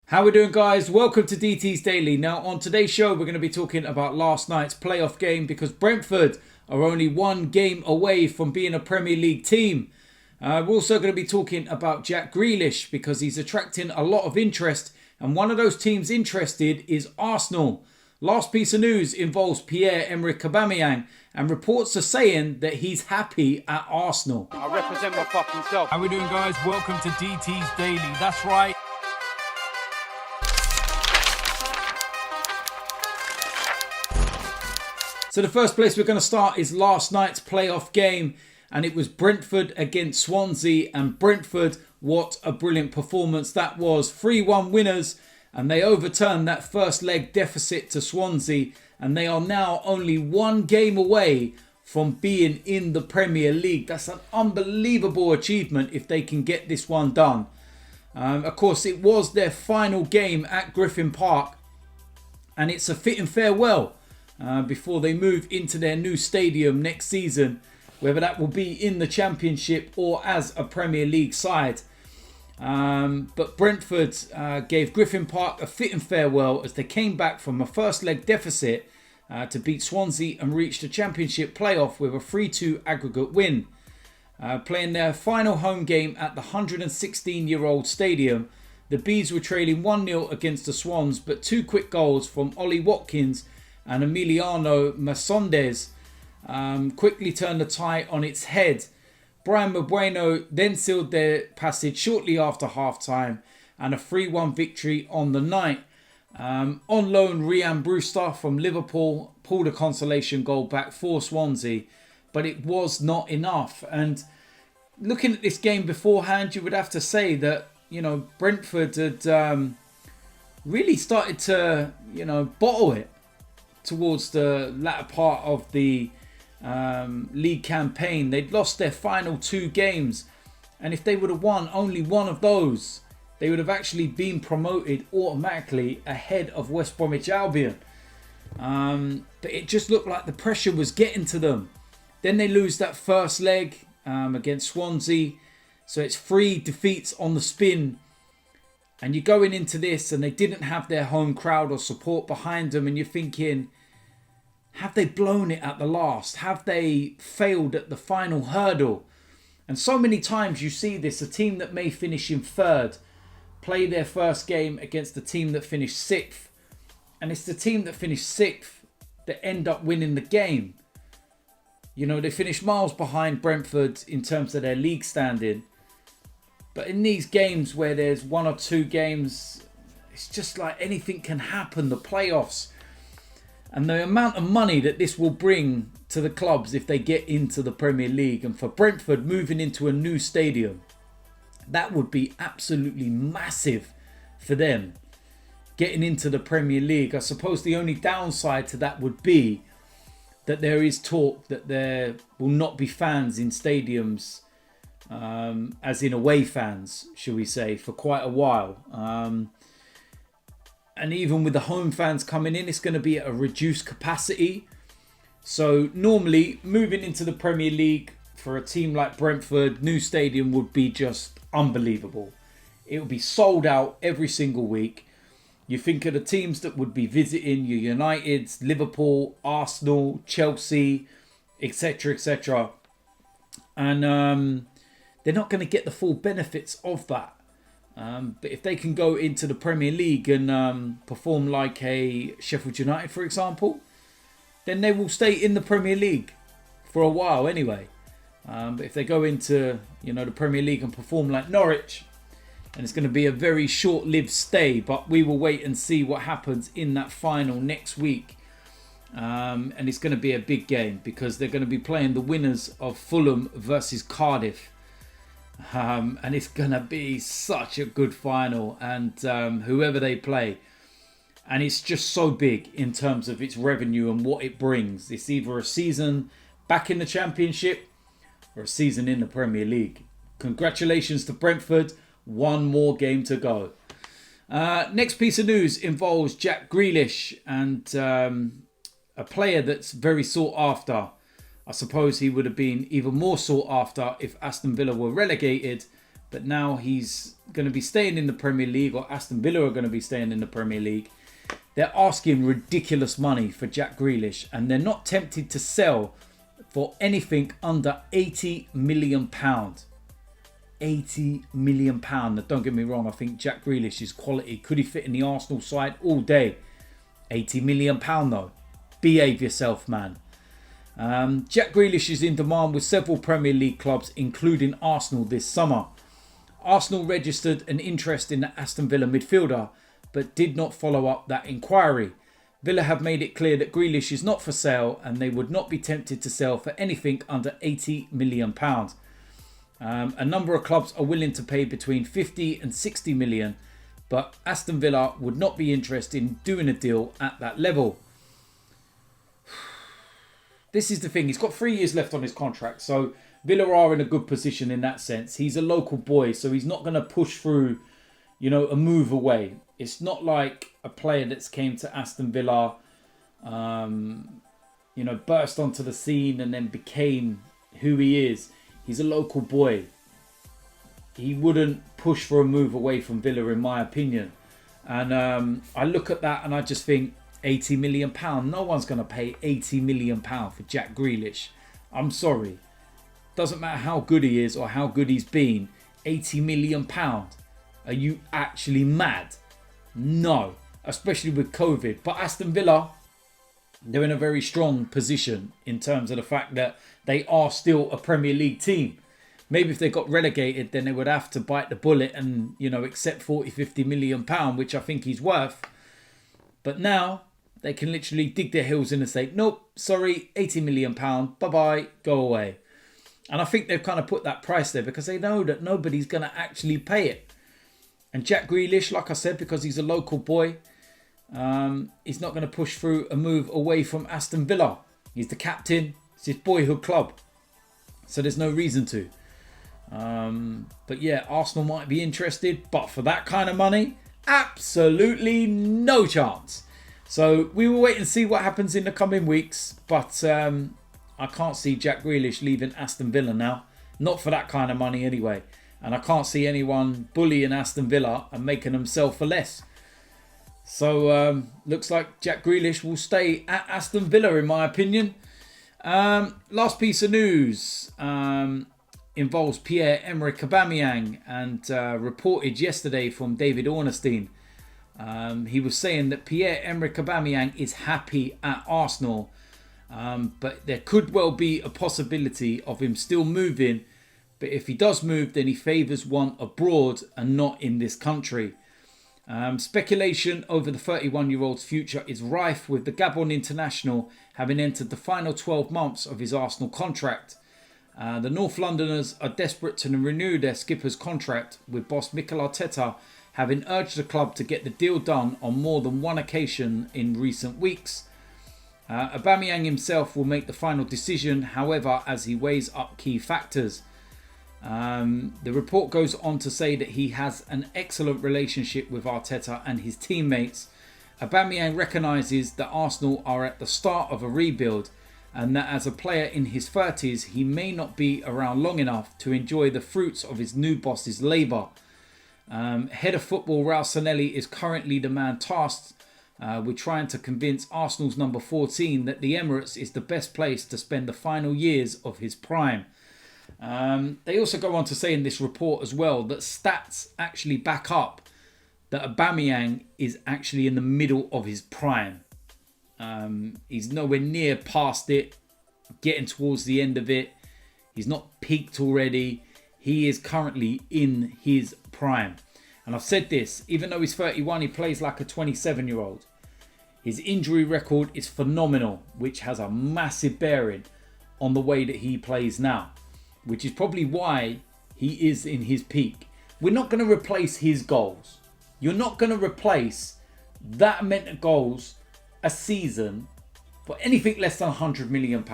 How we doing, guys? Welcome to DT's Daily. Now, on today's show, we're going to be talking about last night's playoff game because Brentford are only one game away from being a Premier League team. We're also going to be talking about Jack Grealish because he's attracting a lot of interest, and one of those teams interested is Arsenal. Last piece of news involves Pierre-Emerick Aubameyang, and reports are saying that he's happy at Arsenal. I represent my fucking self. How we doing, guys? Welcome to DT's Daily. That's right. So the first place we're going to start is last night's playoff game, and it was Brentford against Swansea, and Brentford, what a brilliant performance that was. 3-1 winners, and they overturned that first leg deficit to Swansea, and they are now only one game away from being in the Premier League. That's an unbelievable achievement if they can get this one done. Of course, it was their final game at Griffin Park, and it's a fitting farewell before they move into their new stadium next season, whether that will be in the Championship or as a Premier League side. But Brentford gave Griffin Park a fitting farewell as they came back from a first leg deficit to beat Swansea and reach the Championship playoff with a 3-2 aggregate win. Playing their final home game at the 116-year-old stadium, the Bees were trailing 1-0 against the Swans, but two quick goals from Ollie Watkins and Emiliano Masondes quickly turned the tie on its head. Brian Mbeumo then sealed their passage shortly after half-time and a 3-1 victory on the night. On loan, Ryan Brewster from Liverpool pulled a consolation goal back for Swansea, but it was not enough. And looking at this game beforehand, you would have to say that, Brentford had really started to, bottle it towards the latter part of the league campaign. They'd lost their final two games, and if they would have won only one of those, they would have actually been promoted automatically ahead of West Bromwich Albion. But it just looked like the pressure was getting to them. Then they lose that first leg against Swansea, so it's 3 defeats on the spin. And you're going into this and they didn't have their home crowd or support behind them, and you're thinking, have they blown it at the last? Have they failed at the final hurdle? And so many times you see this, a team that may finish in third play their first game against the team that finished 6th. And it's the team that finished 6th that end up winning the game. They finish miles behind Brentford in terms of their league standing. But in these games where there's 1 or 2 games, it's just like anything can happen, the playoffs. And the amount of money that this will bring to the clubs if they get into the Premier League. And for Brentford moving into a new stadium, that would be absolutely massive for them. Getting into the Premier League. I suppose the only downside to that would be that there is talk that there will not be fans in stadiums, as in away fans, shall we say, for quite a while. And even with the home fans coming in, it's going to be at a reduced capacity. So normally, moving into the Premier League for a team like Brentford, new stadium would be just unbelievable. It would be sold out every single week. You think of the teams that would be visiting, your Uniteds, Liverpool, Arsenal, Chelsea, etc., etc. And they're not going to get the full benefits of that. But if they can go into the Premier League and perform like a Sheffield United, for example, then they will stay in the Premier League for a while anyway. But if they go into the Premier League and perform like Norwich, and it's going to be a very short-lived stay, but we will wait and see what happens in that final next week. And it's going to be a big game because they're going to be playing the winners of Fulham versus Cardiff. And it's going to be such a good final, and whoever they play. And it's just so big in terms of its revenue and what it brings. It's either a season back in the Championship or a season in the Premier League. Congratulations to Brentford. One more game to go. Next piece of news involves Jack Grealish, and a player that's very sought after. I suppose he would have been even more sought after if Aston Villa were relegated, but now he's going to be staying in the Premier League, or Aston Villa are going to be staying in the Premier League. They're asking ridiculous money for Jack Grealish, and they're not tempted to sell for anything under £80 million. £80 million. Now, don't get me wrong, I think Jack Grealish is quality. Could he fit in the Arsenal side all day? £80 million though. Behave yourself, man. Jack Grealish is in demand with several Premier League clubs, including Arsenal this summer. Arsenal registered an interest in the Aston Villa midfielder, but did not follow up that inquiry. Villa have made it clear that Grealish is not for sale, and they would not be tempted to sell for anything under £80 million. A number of clubs are willing to pay between 50 and 60 million, but Aston Villa would not be interested in doing a deal at that level. This is the thing, he's got 3 years left on his contract, so Villa are in a good position in that sense. He's a local boy, so he's not going to push through, a move away. It's not like a player that's came to Aston Villa, burst onto the scene and then became who he is. He's a local boy. He wouldn't push for a move away from Villa, in my opinion. And I look at that and I just think, £80 million. No one's going to pay £80 million for Jack Grealish. I'm sorry. Doesn't matter how good he is or how good he's been. £80 million. Are you actually mad? No. Especially with COVID. But Aston Villa, they're in a very strong position in terms of the fact that they are still a Premier League team. Maybe if they got relegated, then they would have to bite the bullet and, accept 40, 50 million pound, which I think he's worth. But now they can literally dig their heels in and say, nope, sorry, £80 million, bye-bye, go away. And I think they've kind of put that price there because they know that nobody's going to actually pay it. And Jack Grealish, like I said, because he's a local boy, he's not going to push through a move away from Aston Villa. He's the captain. It's his boyhood club. So there's no reason to. But yeah, Arsenal might be interested. But for that kind of money, absolutely no chance. So we will wait and see what happens in the coming weeks. But I can't see Jack Grealish leaving Aston Villa now. Not for that kind of money anyway. And I can't see anyone bullying Aston Villa and making them sell for less. So looks like Jack Grealish will stay at Aston Villa, in my opinion. Last piece of news involves Pierre-Emerick Aubameyang, and reported yesterday from David Ornstein. He was saying that Pierre-Emerick Aubameyang is happy at Arsenal, but there could well be a possibility of him still moving. But if he does move, then he favours one abroad and not in this country. Speculation over the 31-year-old's future is rife, with the Gabon international having entered the final 12 months of his Arsenal contract. The North Londoners are desperate to renew their skipper's contract, with boss Mikel Arteta having urged the club to get the deal done on more than one occasion in recent weeks. Aubameyang himself will make the final decision, however, as he weighs up key factors. The report goes on to say that he has an excellent relationship with Arteta and his teammates. Aubameyang recognises that Arsenal are at the start of a rebuild, and that as a player in his 30s, he may not be around long enough to enjoy the fruits of his new boss's labour. Head of football Raul Sanelli is currently the man tasked with trying to convince Arsenal's number 14 that the Emirates is the best place to spend the final years of his prime. They also go on to say in this report as well that stats actually back up that Aubameyang is actually in the middle of his prime. He's nowhere near past it, getting towards the end of it. He's not peaked already. He is currently in his prime. And I've said this, even though he's 31, he plays like a 27-year-old. His injury record is phenomenal, which has a massive bearing on the way that he plays now, which is probably why he is in his peak. We're not going to replace his goals. You're not going to replace that amount of goals a season for anything less than £100 million.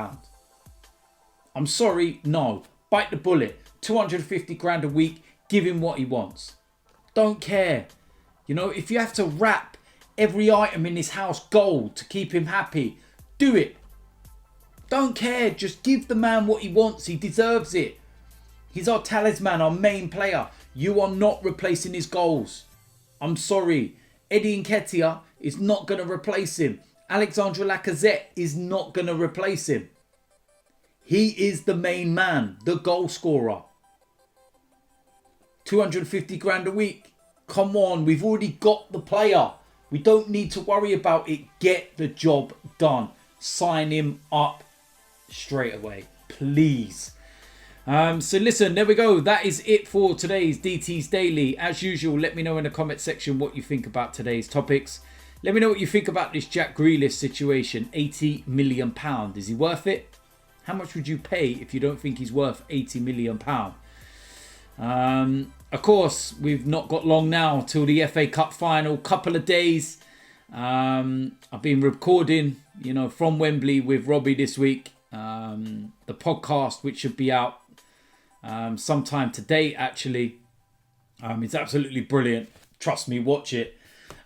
I'm sorry, no. Bite the bullet. 250 grand a week, give him what he wants. Don't care. If you have to wrap every item in his house gold to keep him happy, do it. Don't care. Just give the man what he wants. He deserves it. He's our talisman, our main player. You are not replacing his goals. I'm sorry. Eddie Nketiah is not going to replace him. Alexandre Lacazette is not going to replace him. He is the main man, the goal scorer. 250 grand a week. Come on, we've already got the player. We don't need to worry about it. Get the job done. Sign him up straight away, please. So listen, there we go. That is it for today's DT's Daily. As usual, let me know in the comment section what you think about today's topics. Let me know what you think about this Jack Grealish situation. £80 million. Is he worth it? How much would you pay if you don't think he's worth £80 million? Of course, we've not got long now till the FA Cup final. Couple of days. I've been recording, from Wembley with Robbie this week. The podcast, which should be out sometime today, actually. It's absolutely brilliant. Trust me, watch it.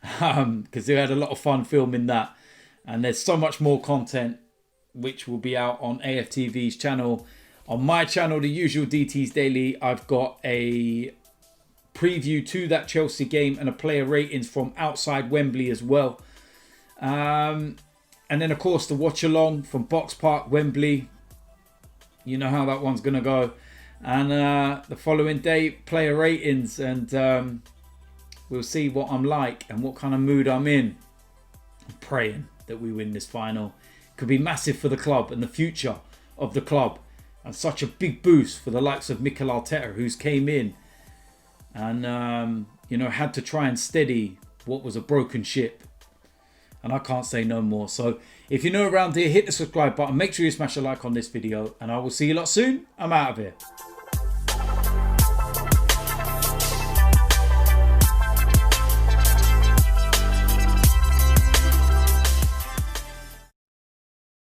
Because we had a lot of fun filming that. And there's so much more content, which will be out on AFTV's channel. On my channel, the usual DT's Daily, I've got a preview to that Chelsea game and a player ratings from outside Wembley as well. And then, of course, the watch along from Box Park, Wembley. You know how that one's going to go. And the following day, player ratings. And we'll see what I'm like and what kind of mood I'm in. I'm praying that we win this final. It could be massive for the club and the future of the club. And such a big boost for the likes of Mikel Arteta, who's came in and, had to try and steady what was a broken ship. And I can't say no more. So if you're new around here, hit the subscribe button. Make sure you smash a like on this video. And I will see you lot soon. I'm out of here.